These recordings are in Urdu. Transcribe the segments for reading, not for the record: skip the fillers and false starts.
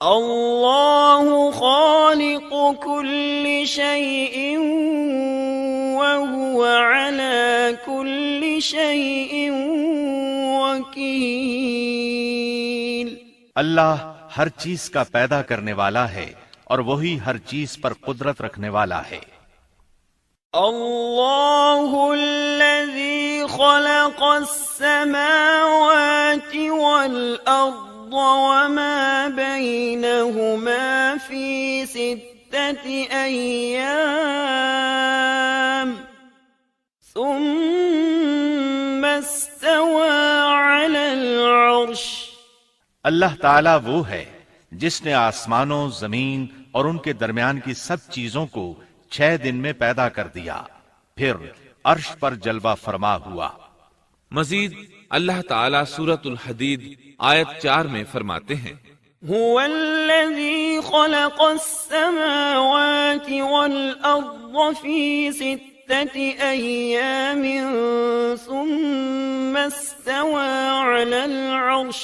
اللہ خالق کل شیء وهو على كل شيء وکیل۔ اللہ ہر چیز کا پیدا کرنے والا ہے اور وہی ہر چیز پر قدرت رکھنے والا ہے۔ اللہ الذی خلق السماوات والارض وما بینہما فی 6 ایام ثم استوى علی العرش۔ اللہ تعالیٰ وہ ہے جس نے آسمانوں، زمین اور ان کے درمیان کی سب چیزوں کو 6 دن میں پیدا کر دیا، پھر عرش پر جلوہ فرما ہوا۔ مزید اللہ تعالیٰ سورۃ الحدید آیت 4 میں فرماتے ہیں، هو الذي خلق السماوات والأرض في 6 أيام ثم استوى على العرش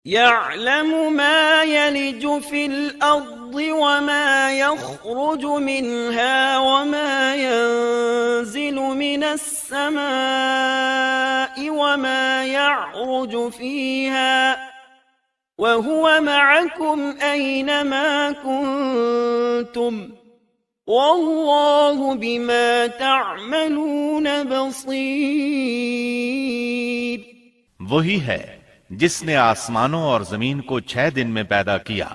يعلم ما يلج في الأرض وما يخرج منها وما ينزل من السماء وما يعرج فيها وهو معكم أينما كنتم والله بما تعملون بصير۔ وہی ہے جس نے آسمانوں اور زمین کو 6 دن میں پیدا کیا،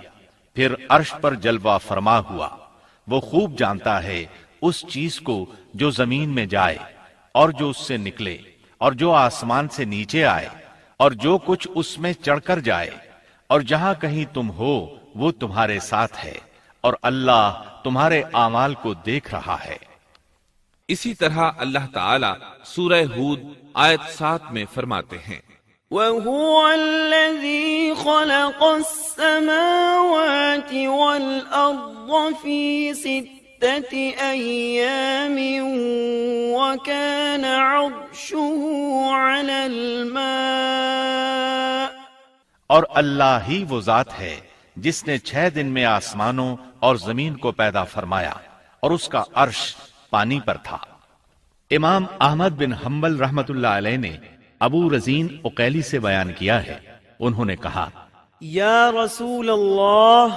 پھر عرش پر جلوہ فرما ہوا۔ وہ خوب جانتا ہے اس چیز کو جو زمین میں جائے اور جو اس سے نکلے، اور جو آسمان سے نیچے آئے، اور جو کچھ اس میں چڑھ کر جائے، اور جہاں کہیں تم ہو وہ تمہارے ساتھ ہے، اور اللہ تمہارے اعمال کو دیکھ رہا ہے۔ اسی طرح اللہ تعالیٰ سورہ ہود آیت 7 میں فرماتے ہیں، وَهُوَ الَّذِي خَلَقَ السَّمَاوَاتِ وَالْأَرْضَ فِي 6 أَيَّامٍ وَكَانَ عَرْشُهُ عَلَى الْمَاءِ۔ اور اللہ ہی وہ ذات ہے جس نے 6 دن میں آسمانوں اور زمین کو پیدا فرمایا اور اس کا عرش پانی پر تھا۔ امام احمد بن حنبل رحمت اللہ علیہ نے ابو رزین عقیلی سے بیان کیا ہے، انہوں نے کہا، یا رسول اللہ،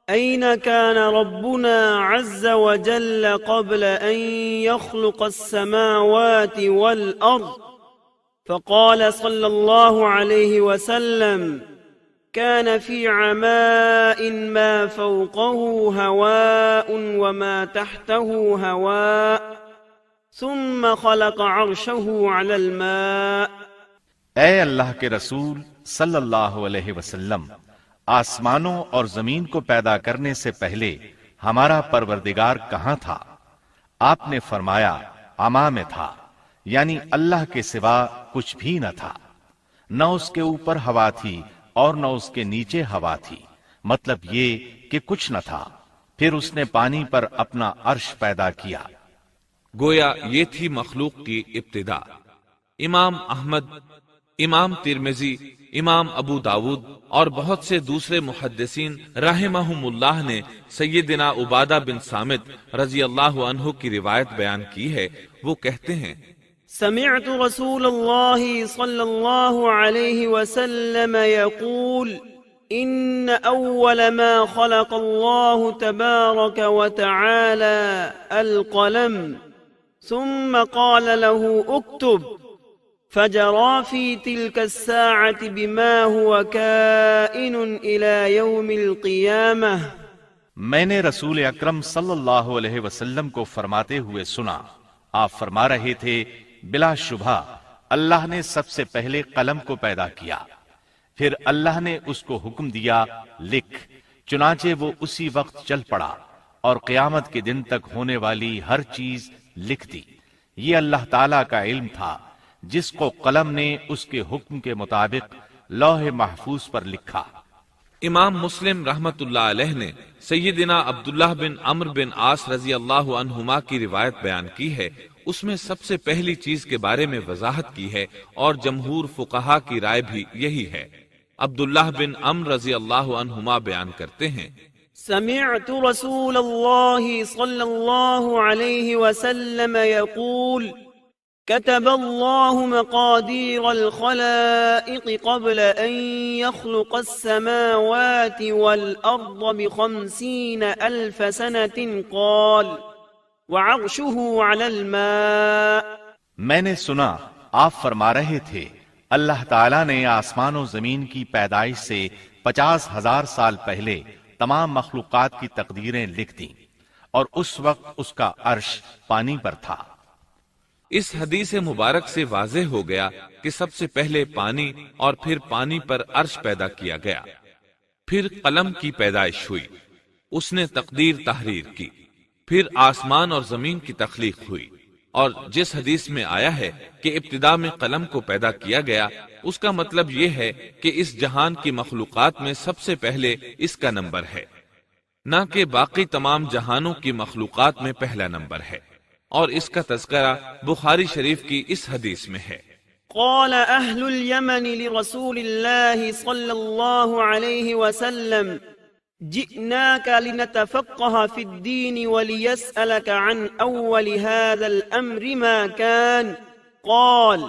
أين كان ربنا عز وجل قبل أن يخلق السماوات والأرض؟ فقال صلى الله عليه وسلم، كان في عماء ما فوقه هواء وما تحته هواء ثم خلق عرشه على الماء۔ اے اللہ کے رسول صلی اللہ علیہ وسلم، آسمانوں اور زمین کو پیدا کرنے سے پہلے ہمارا پروردگار کہاں تھا؟ آپ نے فرمایا عما میں تھا، یعنی اللہ کے سوا کچھ بھی نہ تھا، نہ اس کے اوپر ہوا تھی اور نہ اس کے نیچے ہوا تھی، مطلب یہ کہ کچھ نہ تھا، پھر اس نے پانی پر اپنا عرش پیدا کیا۔ گویا یہ تھی مخلوق کی ابتدا۔ امام احمد، امام ترمذی، امام ابو داود اور بہت سے دوسرے محدثین رحمہم اللہ نے سیدنا عبادہ بن صامت رضی اللہ عنہ کی روایت بیان کی ہے۔ وہ کہتے ہیں، سمعت رسول اللہ صلی اللہ علیہ وسلم يقول ان اول ما خلق اللہ تبارک وتعالی القلم ثم قال له اكتب فجرى في تلك الساعة بما هو كائن إلى يوم القيامة۔ میں نے رسول اکرم صلی اللہ علیہ وسلم کو فرماتے ہوئے سنا، آپ فرما رہے تھے، بلا شبہ اللہ نے سب سے پہلے قلم کو پیدا کیا، پھر اللہ نے اس کو حکم دیا لکھ، چنانچہ وہ اسی وقت چل پڑا اور قیامت کے دن تک ہونے والی ہر چیز لکھ دی۔ یہ اللہ تعالیٰ کا علم تھا جس کو قلم نے اس کے حکم کے مطابق لوح محفوظ پر لکھا۔ امام مسلم رحمت اللہ علیہ نے سیدنا عبداللہ بن عمرو بن عاص رضی اللہ عنہما کی روایت بیان کی ہے، اس میں سب سے پہلی چیز کے بارے میں وضاحت کی ہے اور جمہور فقہا کی رائے بھی یہی ہے۔ عبداللہ بن عمرو رضی اللہ عنہما بیان کرتے ہیں، سمعت رسول الله صلى الله عليه وسلم يقول كتب الله مقادير الخلائق قبل أن يخلق السماوات والأرض ب50,000 سنة قال وعرشه على الماء۔ میں نے سنا آپ فرما رہے تھے اللہ تعالیٰ نے آسمان و زمین کی پیدائش سے 50,000 سال پہلے تمام مخلوقات کی تقدیریں لکھ دیں اور اس وقت اس کا عرش پانی پر تھا۔ اس حدیث مبارک سے واضح ہو گیا کہ سب سے پہلے پانی اور پھر پانی پر عرش پیدا کیا گیا، پھر قلم کی پیدائش ہوئی، اس نے تقدیر تحریر کی، پھر آسمان اور زمین کی تخلیق ہوئی، اور جس حدیث میں آیا ہے کہ ابتدا میں قلم کو پیدا کیا گیا، اس کا مطلب یہ ہے کہ اس جہان کی مخلوقات میں سب سے پہلے اس کا نمبر ہے، نہ کہ باقی تمام جہانوں کی مخلوقات میں پہلا نمبر ہے، اور اس کا تذکرہ بخاری شریف کی اس حدیث میں ہے۔ قال أهل اليمن لرسول الله صلى الله عليه وسلم جئناك لنتفقه في الدين وليسألك عن أول هذا الأمر ما كان قال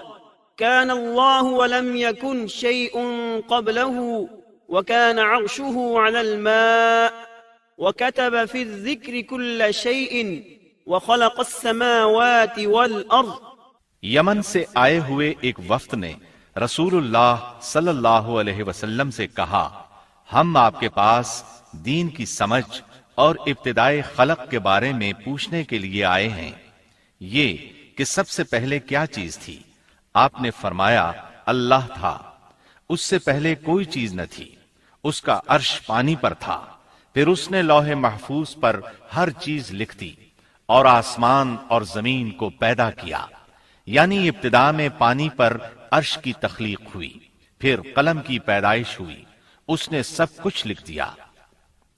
كان الله ولم يكن شيء قبله وكان عرشه على الماء وكتب في الذكر كل شيء وخلق السماوات والأرض۔ یمن سے آئے ہوئے ایک وفد نے رسول اللہ صلی اللہ علیہ وسلم سے کہا، ہم آپ کے پاس دین کی سمجھ اور ابتدائے خلق کے بارے میں پوچھنے کے لیے آئے ہیں، یہ کہ سب سے پہلے کیا چیز تھی؟ آپ نے فرمایا اللہ تھا، اس سے پہلے کوئی چیز نہ تھی، اس کا عرش پانی پر تھا، پھر اس نے لوح محفوظ پر ہر چیز لکھ دی اور آسمان اور زمین کو پیدا کیا، یعنی ابتدا میں پانی پر عرش کی تخلیق ہوئی، پھر قلم کی پیدائش ہوئی، اس نے سب کچھ لکھ دیا۔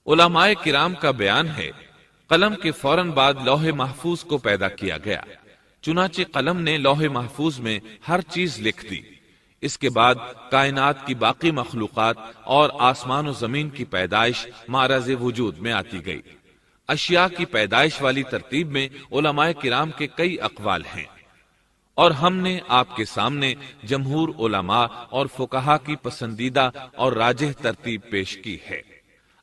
علماء کرام کا بیان ہے، قلم کے فوراً بعد لوح محفوظ کو پیدا کیا گیا، چنانچہ قلم نے لوح محفوظ میں ہر چیز لکھ دی۔ اس کے بعد کائنات کی باقی مخلوقات اور آسمان و زمین کی پیدائش معرض وجود میں آتی گئی۔ اشیاء کی پیدائش والی ترتیب میں علماء کرام کے کئی اقوال ہیں، اور ہم نے آپ کے سامنے جمہور علماء اور فقہا کی پسندیدہ اور راجح ترتیب پیش کی ہے۔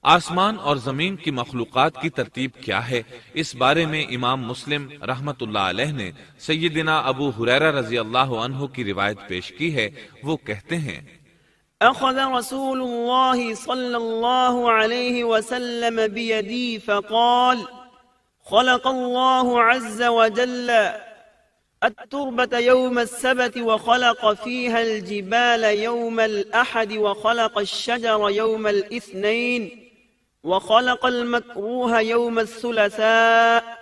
آسمان اور زمین کی مخلوقات کی ترتیب کیا ہے، اس بارے میں امام مسلم رحمت اللہ علیہ نے سیدنا ابو ہریرہ رضی اللہ عنہ کی روایت پیش کی ہے۔ وہ کہتے ہیں، أخذ رسول الله صلى الله عليه وسلم بيدي فقال خلق الله عز وجل التربة يوم السبت وخلق فيها الجبال يوم الأحد وخلق الشجر يوم الاثنين وخلق المكروه يوم الثلاثاء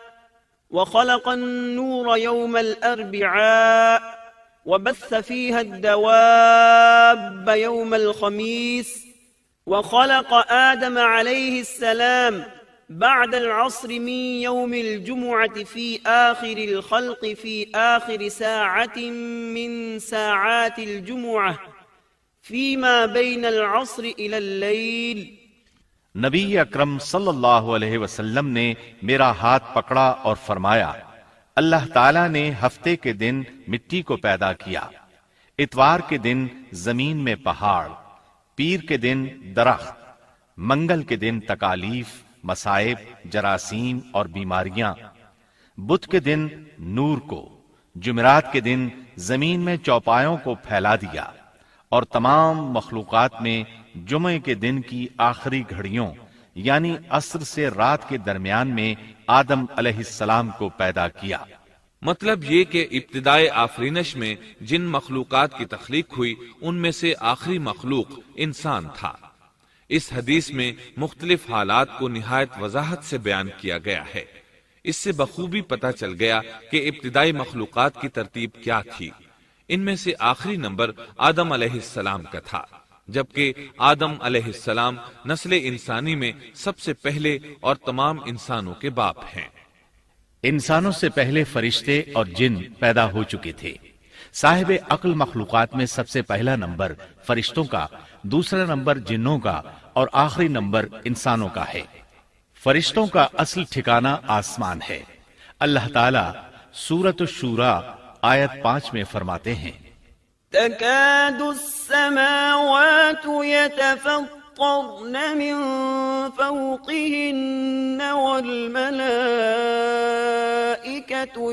وخلق النور يوم الأربعاء وبث فيها الدواب يوم الخميس وخلق آدم عليه السلام بعد العصر من يوم الجمعة في آخر الخلق في آخر ساعة من ساعات الجمعة فيما بين العصر إلى الليل۔ نبی اکرم صلی اللہ علیہ وسلم نے میرا ہاتھ پکڑا اور فرمایا، اللہ تعالیٰ نے ہفتے کے دن مٹی کو پیدا کیا، اتوار کے دن زمین میں پہاڑ، پیر کے دن درخت، منگل کے دن تکالیف، مصائب، جراثیم اور بیماریاں، بدھ کے دن نور کو، جمعرات کے دن زمین میں چوپایوں کو پھیلا دیا، اور تمام مخلوقات میں جمعے کے دن کی آخری گھڑیوں یعنی عصر سے رات کے درمیان میں آدم علیہ السلام کو پیدا کیا۔ مطلب یہ کہ ابتدائے آفرینش میں جن مخلوقات کی تخلیق ہوئی ان میں سے آخری مخلوق انسان تھا۔ اس حدیث میں مختلف حالات کو نہایت وضاحت سے بیان کیا گیا ہے۔ اس سے بخوبی پتہ چل گیا کہ ابتدائی مخلوقات کی ترتیب کیا تھی۔ ان میں سے آخری نمبر آدم علیہ السلام کا تھا، جبکہ آدم علیہ السلام نسل انسانی میں سب سے پہلے اور تمام انسانوں کے باپ ہیں۔ انسانوں سے پہلے فرشتے اور جن پیدا ہو چکے تھے۔ صاحب عقل مخلوقات میں سب سے پہلا نمبر فرشتوں کا دوسرا نمبر جنوں کا اور آخری نمبر انسانوں کا ہے۔ فرشتوں کا اصل ٹھکانہ آسمان ہے۔ اللہ تعالیٰ سورۃ الشورى آیت 5 میں فرماتے ہیں تكاد السماوات يتفطرن من فوقهن والملائكة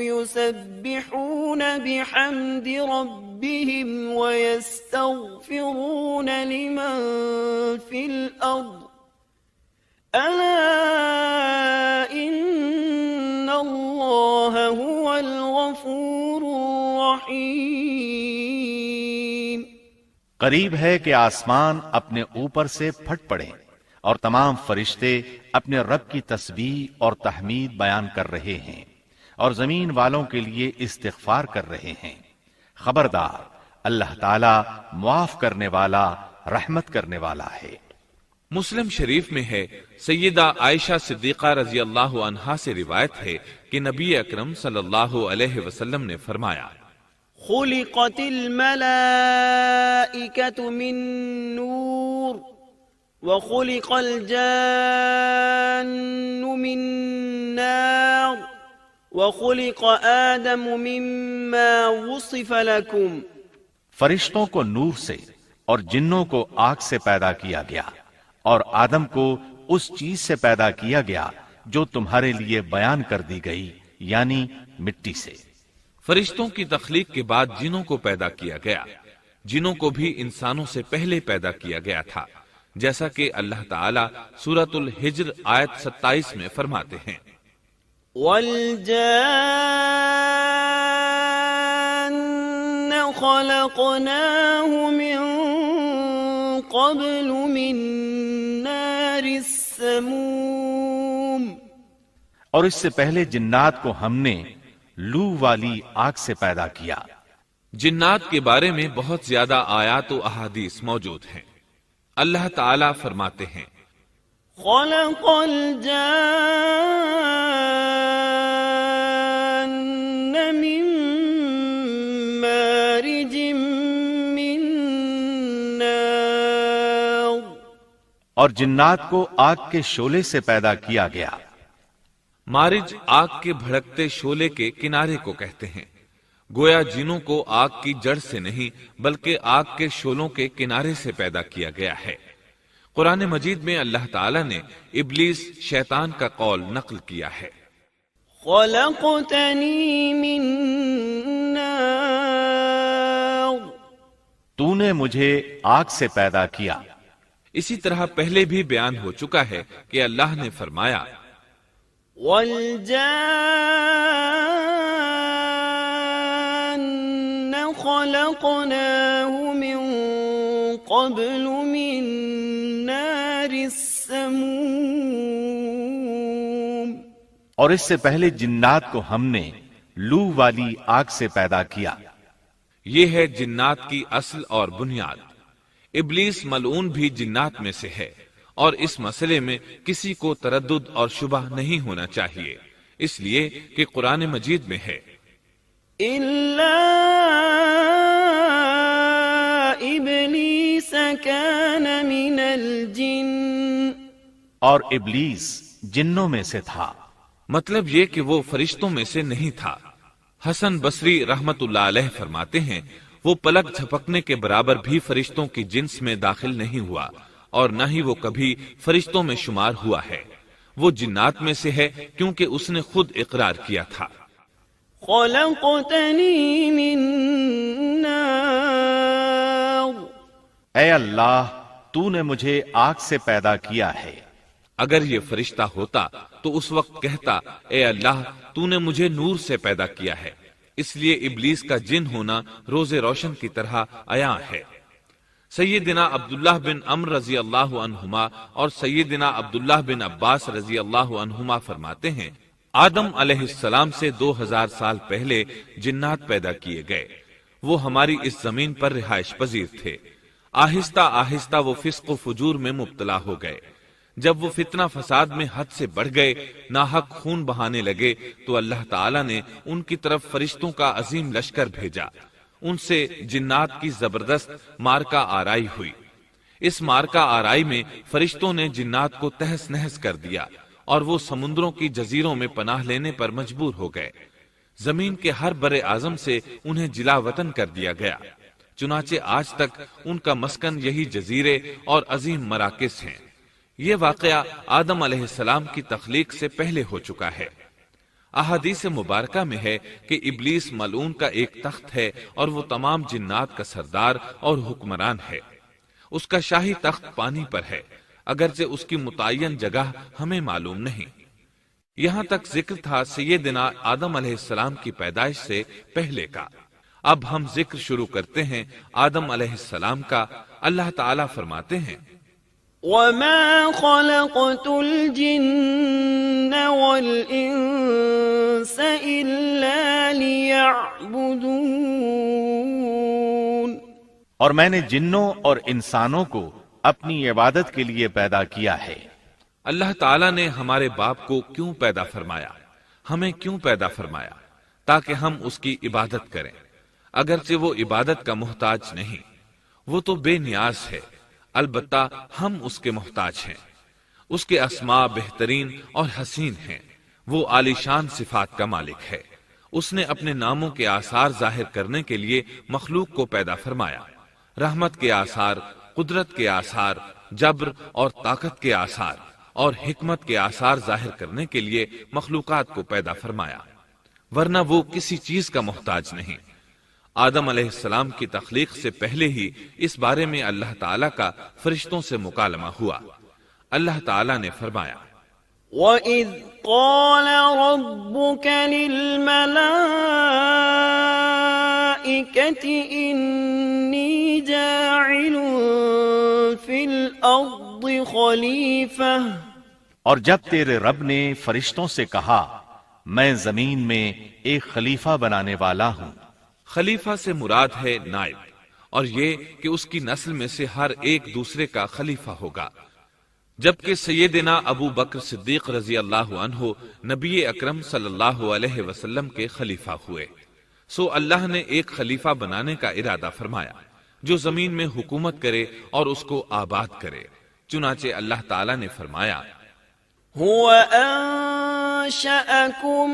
يسبحون بحمد ربهم ويستغفرون لمن في الأرض ألا إن الله هو الغفور الرحيم۔ قریب ہے کہ آسمان اپنے اوپر سے پھٹ پڑے اور تمام فرشتے اپنے رب کی تسبیح اور تحمید بیان کر رہے ہیں اور زمین والوں کے لیے استغفار کر رہے ہیں۔ خبردار اللہ تعالی معاف کرنے والا رحمت کرنے والا ہے۔ مسلم شریف میں ہے، سیدہ عائشہ صدیقہ رضی اللہ عنہا سے روایت ہے کہ نبی اکرم صلی اللہ علیہ وسلم نے فرمایا خلقت الملائكة من نور وخلق الجان من نار وخلق آدم مما وصف لكم۔ فرشتوں کو نور سے اور جنوں کو آگ سے پیدا کیا گیا اور آدم کو اس چیز سے پیدا کیا گیا جو تمہارے لیے بیان کر دی گئی، یعنی مٹی سے۔ فرشتوں کی تخلیق کے بعد جنوں کو پیدا کیا گیا۔ جنوں کو بھی انسانوں سے پہلے پیدا کیا گیا تھا، جیسا کہ اللہ تعالیٰ سورۃ الحجر آیت 27 میں فرماتے ہیں وَالْجَانَّ خَلَقْنَاهُ مِن قَبْلُ مِن نَّارِ السَّمُومِ۔ اور اس سے پہلے جنات کو ہم نے لو والی آگ سے پیدا کیا۔ جنات کے بارے میں بہت زیادہ آیات و احادیث موجود ہیں۔ اللہ تعالیٰ فرماتے ہیں خلق الجان من مارج من نار۔ اور جنات کو آگ کے شعلے سے پیدا کیا گیا۔ مارج آگ کے بھڑکتے شعلے کے کنارے کو کہتے ہیں۔ گویا جنوں کو آگ کی جڑ سے نہیں بلکہ آگ کے شعلوں کے کنارے سے پیدا کیا گیا ہے۔ قرآن مجید میں اللہ تعالیٰ نے ابلیس شیطان کا قول نقل کیا ہے خلقتنی من نار۔ تو نے مجھے آگ سے پیدا کیا۔ اسی طرح پہلے بھی بیان ہو چکا ہے کہ اللہ نے فرمایا وَالْجَانَّ خَلَقْنَاهُ مِن قَبْلُ مِن نَّارِ السَّمُومِ۔ اور اس سے پہلے جنات کو ہم نے لو والی آگ سے پیدا کیا۔ یہ ہے جنات کی اصل اور بنیاد۔ ابلیس ملعون بھی جنات میں سے ہے، اور اس مسئلے میں کسی کو تردد اور شبہ نہیں ہونا چاہیے، اس لیے کہ قرآن مجید میں ہے إِلَّا إِبْلِيسَ كَانَ مِنَ الْجِنِّ۔ اور ابلیس جنوں میں سے تھا۔ مطلب یہ کہ وہ فرشتوں میں سے نہیں تھا۔ حسن بصری رحمت اللہ علیہ فرماتے ہیں وہ پلک جھپکنے کے برابر بھی فرشتوں کی جنس میں داخل نہیں ہوا، اور نہ ہی وہ کبھی فرشتوں میں شمار ہوا ہے۔ وہ جنات میں سے ہے کیونکہ اس نے خود اقرار کیا تھا خلقتنی من نار۔ اے اللہ تو نے مجھے آگ سے پیدا کیا ہے۔ اگر یہ فرشتہ ہوتا تو اس وقت کہتا اے اللہ تو نے مجھے نور سے پیدا کیا ہے۔ اس لیے ابلیس کا جن ہونا روز روشن کی طرح عیاں ہے۔ سیدنا عبداللہ بن عمرو رضی اللہ عنہما اور سیدنا عبداللہ بن عباس رضی اللہ عنہما فرماتے ہیں آدم علیہ السلام سے 2000 سال پہلے جنات پیدا کیے گئے۔ وہ ہماری اس زمین پر رہائش پذیر تھے۔ آہستہ آہستہ وہ فسق و فجور میں مبتلا ہو گئے۔ جب وہ فتنہ فساد میں حد سے بڑھ گئے، ناحق خون بہانے لگے، تو اللہ تعالیٰ نے ان کی طرف فرشتوں کا عظیم لشکر بھیجا۔ ان سے جنات کی زبردست مارکہ آرائی ہوئی۔ اس مارکا آرائی میں فرشتوں نے جنات کو تہس نہس کر دیا اور وہ سمندروں کی جزیروں میں پناہ لینے پر مجبور ہو گئے۔ زمین کے ہر بر اعظم سے انہیں جلا وطن کر دیا گیا، چنانچہ آج تک ان کا مسکن یہی جزیرے اور عظیم مراکز ہیں۔ یہ واقعہ آدم علیہ السلام کی تخلیق سے پہلے ہو چکا ہے۔ احادیث مبارکہ میں ہے کہ ابلیس ملعون کا ایک تخت ہے اور وہ تمام جنات کا سردار اور حکمران ہے۔ اس کا شاہی تخت پانی پر ہے، اگرچہ اس کی متعین جگہ ہمیں معلوم نہیں۔ یہاں تک ذکر تھا سیدنا آدم علیہ السلام کی پیدائش سے پہلے کا۔ اب ہم ذکر شروع کرتے ہیں آدم علیہ السلام کا۔ اللہ تعالیٰ فرماتے ہیں، وَمَا خَلَقْتُ الْجِنَّ وَالْإِنسَ إِلَّا لِيَعْبُدُونَ، اور میں نے جنوں اور انسانوں کو اپنی عبادت کے لیے پیدا کیا ہے۔ اللہ تعالیٰ نے ہمارے باپ کو کیوں پیدا فرمایا، ہمیں کیوں پیدا فرمایا؟ تاکہ ہم اس کی عبادت کریں، اگرچہ وہ عبادت کا محتاج نہیں، وہ تو بے نیاز ہے، البتہ ہم اس کے محتاج ہیں۔ اس کے اسماء بہترین اور حسین ہیں، وہ عالی شان صفات کا مالک ہے۔ اس نے اپنے ناموں کے آثار ظاہر کرنے کے لیے مخلوق کو پیدا فرمایا، رحمت کے آثار، قدرت کے آثار، جبر اور طاقت کے آثار اور حکمت کے آثار ظاہر کرنے کے لیے مخلوقات کو پیدا فرمایا، ورنہ وہ کسی چیز کا محتاج نہیں۔ آدم علیہ السلام کی تخلیق سے پہلے ہی اس بارے میں اللہ تعالیٰ کا فرشتوں سے مکالمہ ہوا۔ اللہ تعالیٰ نے فرمایا، وَإِذْ قَالَ رَبُّكَ لِلْمَلَائِكَةِ إِنِّي جَاعِلٌ فِي الْأَرْضِ خَلِيفَةً، اور جب تیرے رب نے فرشتوں سے کہا میں زمین میں ایک خلیفہ بنانے والا ہوں۔ خلیفہ سے مراد ہے نائب، اور یہ کہ اس کی نسل میں سے ہر ایک دوسرے کا خلیفہ ہوگا۔ جبکہ سیدنا ابو بکر صدیق رضی اللہ عنہ نبی اکرم صلی اللہ علیہ وسلم کے خلیفہ ہوئے، سو اللہ نے ایک خلیفہ بنانے کا ارادہ فرمایا جو زمین میں حکومت کرے اور اس کو آباد کرے۔ چنانچہ اللہ تعالیٰ نے فرمایا، هُوَ أَنشَأَكُم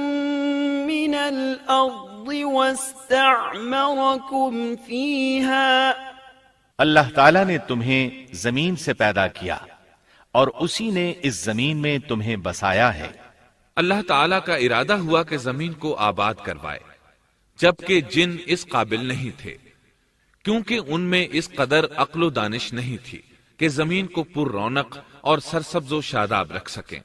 مِّنَ الْأَرْضِ وَاسْتَعْمَرَكُمْ فِيهَا، اللہ تعالیٰ نے تمہیں زمین سے پیدا کیا اور اسی نے اس زمین میں تمہیں بسایا ہے۔ اللہ تعالیٰ کا ارادہ ہوا کہ زمین کو آباد کروائے، جبکہ جن اس قابل نہیں تھے، کیونکہ ان میں اس قدر عقل و دانش نہیں تھی کہ زمین کو پر رونق اور سرسبز و شاداب رکھ سکیں۔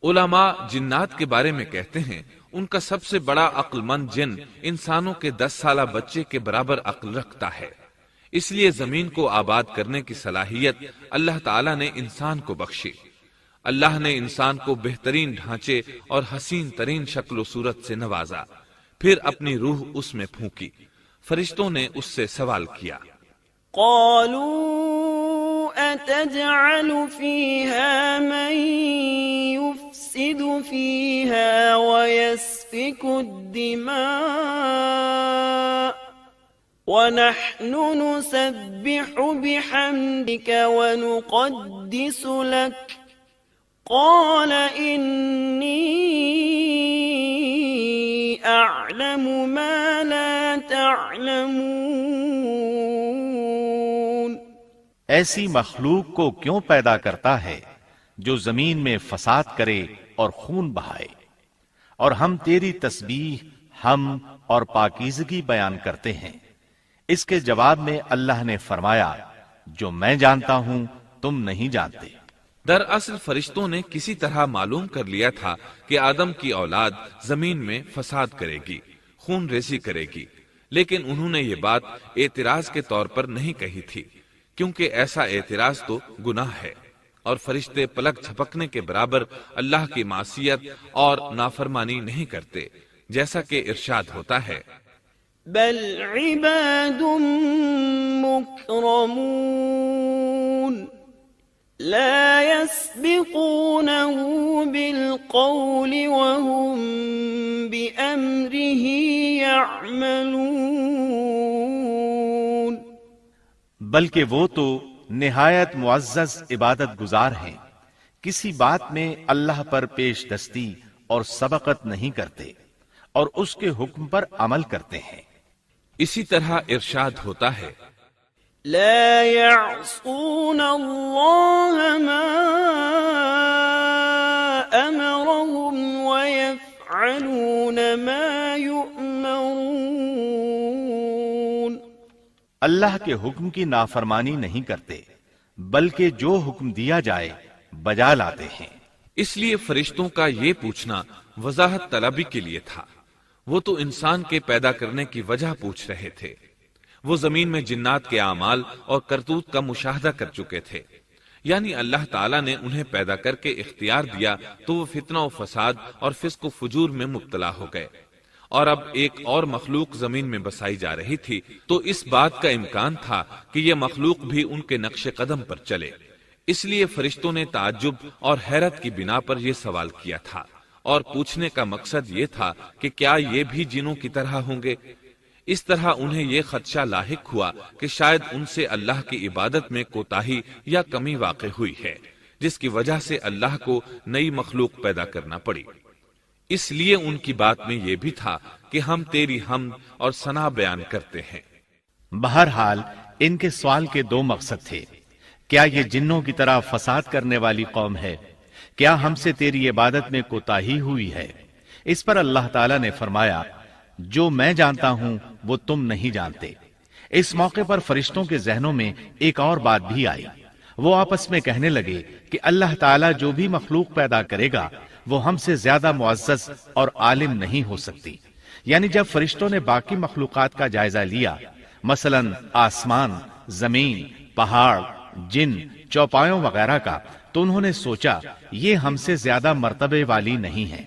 علماء جنات کے بارے میں کہتے ہیں ان کا سب سے بڑا عقل مند جن انسانوں کے 10 سالہ بچے کے برابر عقل رکھتا ہے، اس لیے زمین کو آباد کرنے کی صلاحیت اللہ تعالیٰ نے انسان کو بخشی۔ اللہ نے انسان کو بہترین ڈھانچے اور حسین ترین شکل و صورت سے نوازا، پھر اپنی روح اس میں پھونکی۔ فرشتوں نے اس سے سوال کیا، قالوا أتجعل فيها من يفسد فيها ويسفك الدماء ونحن نسبح بحمدك ونقدس لك قال إني أعلم ما لا تعلمون، ایسی مخلوق کو کیوں پیدا کرتا ہے جو زمین میں فساد کرے اور خون بہائے، اور ہم تیری تسبیح، حمد اور پاکیزگی بیان کرتے ہیں۔ اس کے جواب میں اللہ نے فرمایا، جو میں جانتا ہوں تم نہیں جانتے۔ دراصل فرشتوں نے کسی طرح معلوم کر لیا تھا کہ آدم کی اولاد زمین میں فساد کرے گی، خون ریزی کرے گی، لیکن انہوں نے یہ بات اعتراض کے طور پر نہیں کہی تھی، کیونکہ ایسا اعتراض تو گناہ ہے، اور فرشتے پلک جھپکنے کے برابر اللہ کی معصیت اور نافرمانی نہیں کرتے، جیسا کہ ارشاد ہوتا ہے، بل عباد مکرمون لا يسبقونه بالقول وهم بأمره يعملون، بلکہ وہ تو نہایت معزز عبادت گزار ہیں، کسی بات میں اللہ پر پیش دستی اور سبقت نہیں کرتے اور اس کے حکم پر عمل کرتے ہیں۔ اسی طرح ارشاد ہوتا ہے، لا يعصون الله ما أمرهم ويفعلون ما يؤمرون۔ اللہ کے حکم کی نافرمانی نہیں کرتے بلکہ جو حکم دیا جائے بجا لاتے ہیں۔ اس لیے فرشتوں کا یہ پوچھنا وضاحت طلبی کے لیے تھا۔ وہ تو انسان کے پیدا کرنے کی وجہ پوچھ رہے تھے، وہ زمین میں جنات کے اعمال اور کرتوت کا مشاہدہ کر چکے تھے، یعنی اللہ تعالیٰ نے انہیں پیدا کر کے اختیار دیا تو وہ فتنہ و فساد اور فسق و فجور میں مبتلا ہو گئے، اور اب ایک اور مخلوق زمین میں بسائی جا رہی تھی، تو اس بات کا امکان تھا کہ یہ مخلوق بھی ان کے نقش قدم پر چلے۔ اس لیے فرشتوں نے تعجب اور حیرت کی بنا پر یہ سوال کیا تھا، اور پوچھنے کا مقصد یہ تھا کہ کیا یہ بھی جنوں کی طرح ہوں گے؟ اس طرح انہیں یہ خدشہ لاحق ہوا کہ شاید ان سے اللہ کی عبادت میں کوتاہی یا کمی واقع ہوئی ہے، جس کی وجہ سے اللہ کو نئی مخلوق پیدا کرنا پڑی۔ اس لیے ان کی بات میں یہ بھی تھا کہ ہم تیری حمد اور ثنا بیان کرتے ہیں۔ بہرحال ان کے سوال کے دو مقصد تھے، کیا یہ جنوں کی طرح فساد کرنے والی قوم ہے؟ کیا ہم سے تیری عبادت میں کوتاہی ہوئی ہے؟ اس پر اللہ تعالیٰ نے فرمایا، جو میں جانتا ہوں وہ تم نہیں جانتے۔ اس موقع پر فرشتوں کے ذہنوں میں ایک اور بات بھی آئی، وہ آپس میں کہنے لگے کہ اللہ تعالیٰ جو بھی مخلوق پیدا کرے گا وہ ہم سے زیادہ معزز اور عالم نہیں ہو سکتی۔ یعنی جب فرشتوں نے باقی مخلوقات کا جائزہ لیا، مثلا آسمان، زمین، پہاڑ، جن، چوپایوں وغیرہ کا، تو انہوں نے سوچا یہ ہم سے زیادہ مرتبے والی نہیں ہے،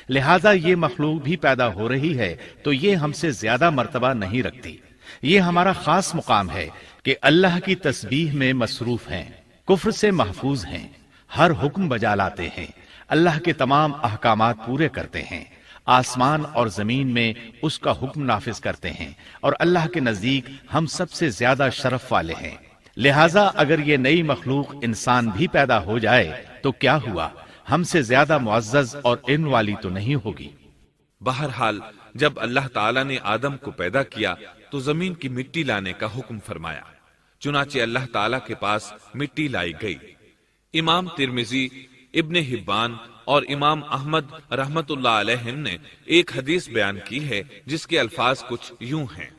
لہذا یہ مخلوق بھی پیدا ہو رہی ہے تو یہ ہم سے زیادہ مرتبہ نہیں رکھتی۔ یہ ہمارا خاص مقام ہے کہ اللہ کی تسبیح میں مصروف ہیں، کفر سے محفوظ ہیں، ہر حکم بجا لاتے ہیں، اللہ کے تمام احکامات پورے کرتے ہیں، آسمان اور زمین میں اس کا حکم نافذ کرتے ہیں، اور اللہ کے نزدیک ہم سب سے زیادہ شرف والے ہیں۔ لہذا اگر یہ نئی مخلوق انسان بھی پیدا ہو جائے تو کیا ہوا، ہم سے زیادہ معزز اور علم والی تو نہیں ہوگی۔ بہرحال جب اللہ تعالیٰ نے آدم کو پیدا کیا تو زمین کی مٹی لانے کا حکم فرمایا، چنانچہ اللہ تعالیٰ کے پاس مٹی لائی گئی۔ امام ترمذی، ابن حبان اور امام احمد رحمت اللہ علیہم نے ایک حدیث بیان کی ہے جس کے الفاظ کچھ یوں ہیں،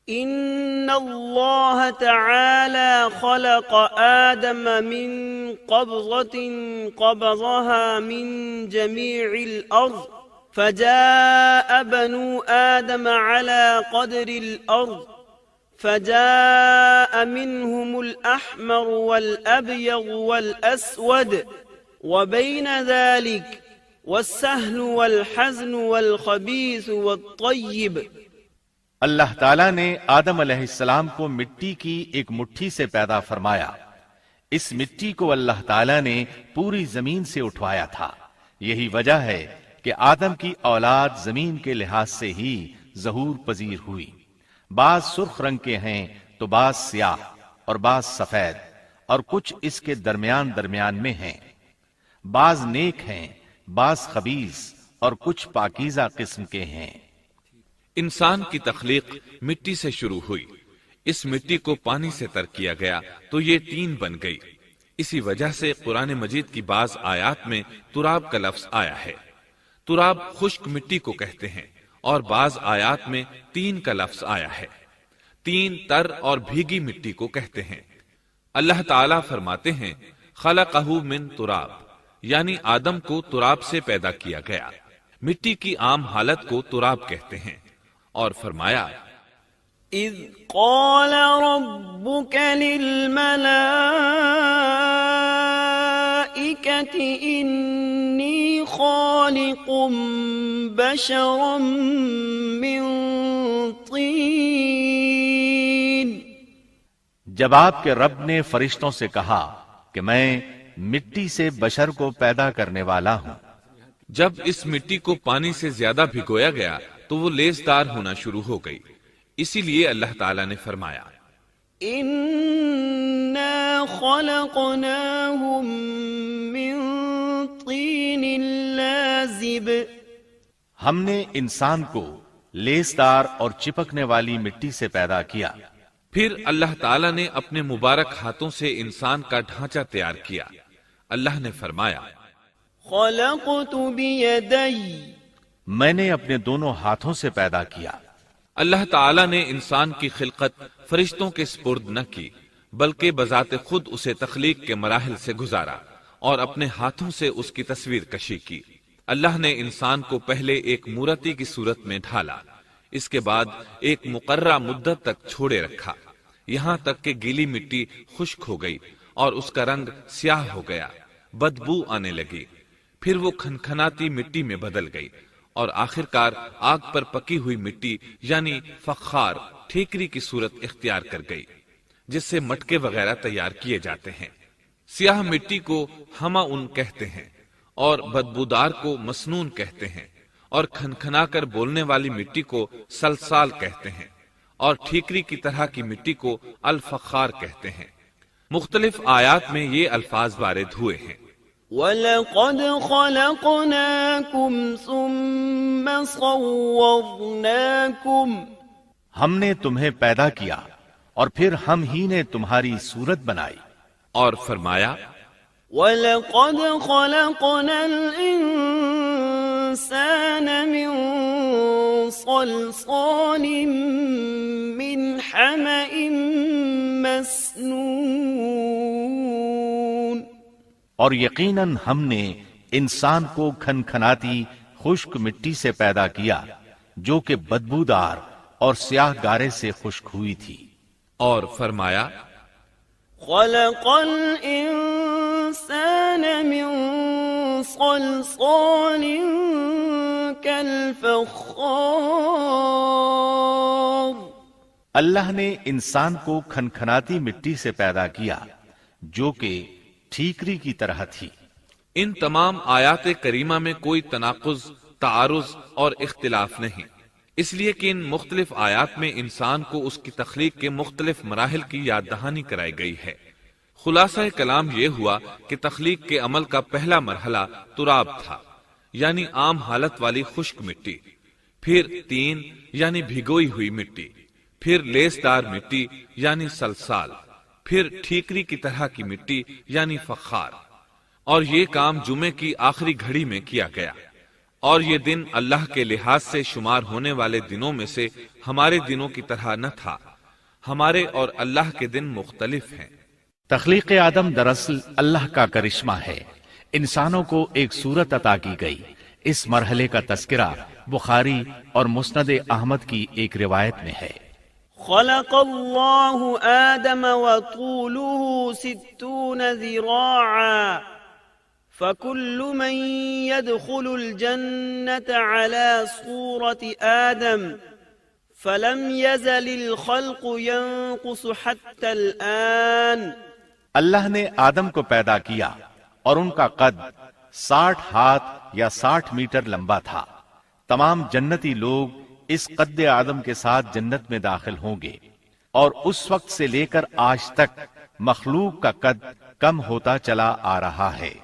ان اللہ تعالی خلق آدم من قبضة قبضها من جميع الارض فجاء بنو آدم على قدر الارض فجاء منهم الأحمر والأبيض والأسود وبين ذلك والسهل والحزن والخبيث والطيب۔ اللہ تعالیٰ نے آدم علیہ السلام کو مٹی کی ایک مٹھی سے پیدا فرمایا۔ اس مٹی کو اللہ تعالیٰ نے پوری زمین سے اٹھوایا تھا۔ یہی وجہ ہے کہ آدم کی اولاد زمین کے لحاظ سے ہی ظہور پذیر ہوئی۔ بعض سرخ رنگ کے ہیں تو بعض سیاہ اور بعض سفید، اور کچھ اس کے درمیان میں ہیں۔ بعض نیک ہیں، بعض خبیث، اور کچھ پاکیزہ قسم کے ہیں۔ انسان کی تخلیق مٹی سے شروع ہوئی، اس مٹی کو پانی سے تر کیا گیا تو یہ تین بن گئی۔ اسی وجہ سے قرآن مجید کی بعض آیات میں تراب کا لفظ آیا ہے۔ تراب خشک مٹی کو کہتے ہیں، اور بعض آیات میں تین کا لفظ آیا ہے۔ تین تر اور بھیگی مٹی کو کہتے ہیں۔ اللہ تعالیٰ فرماتے ہیں، خلقہ من تراب، یعنی آدم کو تراب سے پیدا کیا گیا۔ مٹی کی عام حالت کو تراب کہتے ہیں، اور فرمایا، اذ قال ربك للملائكة انی خالق بشرا من طین۔ جب آپ کے رب نے فرشتوں سے کہا کہ میں مٹی سے بشر کو پیدا کرنے والا ہوں۔ جب اس مٹی کو پانی سے زیادہ بھگویا گیا تو وہ لیسدار ہونا شروع ہو گئی، اسی لیے اللہ تعالیٰ نے فرمایا، إنا خلقناهم من طين لازب ہم نے انسان کو لیسدار اور چپکنے والی مٹی سے پیدا کیا. پھر اللہ تعالیٰ نے اپنے مبارک ہاتھوں سے انسان کا ڈھانچہ تیار کیا. اللہ نے فرمایا خلقت بيدي میں نے اپنے دونوں ہاتھوں سے پیدا کیا. اللہ تعالیٰ نے انسان کی خلقت فرشتوں کے سپرد نہ کی بلکہ بذات خود اسے تخلیق کے مراحل سے گزارا اور اپنے ہاتھوں سے اس کی تصویر کشی کی. اللہ نے انسان کو پہلے ایک مورتی کی صورت میں ڈھالا، اس کے بعد ایک مقررہ مدت تک چھوڑے رکھا، یہاں تک کہ گیلی مٹی خشک ہو گئی اور اس کا رنگ سیاہ ہو گیا، بدبو آنے لگی. پھر وہ کھنکھناتی مٹی میں بدل گئی اور آخرکار آگ پر پکی ہوئی مٹی یعنی فخار ٹھیکری کی صورت اختیار کر گئی جس سے مٹکے وغیرہ تیار کیے جاتے ہیں. سیاہ مٹی کو ہما ان کہتے ہیں اور بدبودار کو مسنون کہتے ہیں، اور کھنکھنا کر بولنے والی مٹی کو سلسال کہتے ہیں، اور ٹھیکری کی طرح کی مٹی کو الفخار کہتے ہیں. مختلف آیات میں یہ الفاظ وارد ہوئے ہیں. وَلَقَدْ خَلَقْنَاكُمْ ثُمَّ صَوَّرْنَاكُمْ ہم نے تمہیں پیدا کیا اور پھر ہم ہی نے تمہاری صورت بنائی. اور فرمایا وَلَقَدْ خَلَقْنَا الْإِنسَانَ مِنْ صَلْصَالٍ مِنْ حَمَإٍ مَسْنُونٍ اور یقیناً ہم نے انسان کو کھنکھناتی خشک مٹی سے پیدا کیا جو کہ بدبودار اور سیاہ گارے سے خشک ہوئی تھی. اور فرمایا خلق الانسان من صلصال كالفخار اللہ نے انسان کو کھنکھناتی مٹی سے پیدا کیا جو کہ ٹھیکری کی طرح تھی. ان تمام آیات کریمہ میں کوئی تناقض، تعارض اور اختلاف نہیں، اس لیے کہ ان مختلف آیات میں انسان کو اس کی تخلیق کے مختلف مراحل کی یاد دہانی کرائی گئی ہے. خلاصہ کلام یہ ہوا کہ تخلیق کے عمل کا پہلا مرحلہ تراب تھا یعنی عام حالت والی خشک مٹی، پھر تین یعنی بھگوئی ہوئی مٹی، پھر لیسدار مٹی یعنی سلسال، پھر ٹھیکری کی طرح کی مٹی یعنی فخار. اور یہ کام جمعے کی آخری گھڑی میں کیا گیا. اور یہ دن اللہ کے لحاظ سے شمار ہونے والے دنوں میں سے ہمارے دنوں کی طرح نہ تھا. ہمارے اور اللہ کے دن مختلف ہیں. تخلیق آدم دراصل اللہ کا کرشمہ ہے. انسانوں کو ایک صورت عطا کی گئی. اس مرحلے کا تذکرہ بخاری اور مسند احمد کی ایک روایت میں ہے. خلق اللہ آدم وطوله 60 ذراعا فكل من يدخل الجنة على صورة آدم فلم يزل الخلق ينقص حتى الآن. اللہ نے آدم کو پیدا کیا اور ان کا قد 60 ہاتھ یا 60 میٹر لمبا تھا. تمام جنتی لوگ اس قد آدم کے ساتھ جنت میں داخل ہوں گے اور اس وقت سے لے کر آج تک مخلوق کا قد کم ہوتا چلا آ رہا ہے.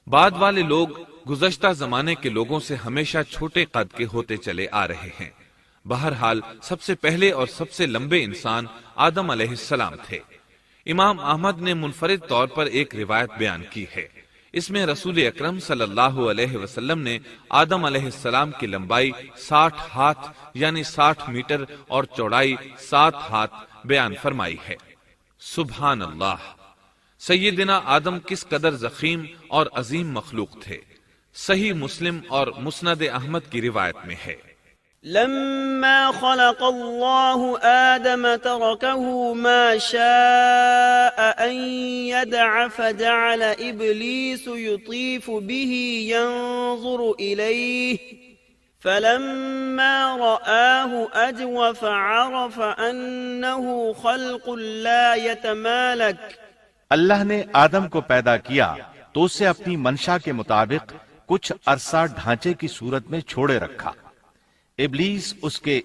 بعد والے لوگ گزشتہ زمانے کے لوگوں سے ہمیشہ چھوٹے قد کے ہوتے چلے آ رہے ہیں. بہرحال سب سے پہلے اور سب سے لمبے انسان آدم علیہ السلام تھے. امام احمد نے منفرد طور پر ایک روایت بیان کی ہے. اس میں رسول اکرم صلی اللہ علیہ وسلم نے آدم علیہ السلام کی لمبائی 60 ہاتھ یعنی 60 میٹر اور چوڑائی 7 ہاتھ بیان فرمائی ہے. سبحان اللہ! سیدنا آدم کس قدر ضخیم اور عظیم مخلوق تھے. صحیح مسلم اور مسند احمد کی روایت میں ہے لما خلق الله آدم تركه ما شاء أن يدع فجعل إبليس يطيف به ينظر إليه فلما رآه أجوف عرف أنه خلق لا يتمالك. اللہ نے آدم کو پیدا کیا تو اسے اپنی منشا کے مطابق کچھ عرصہ ڈھانچے کی صورت میں چھوڑے رکھا. ابلیس اس کے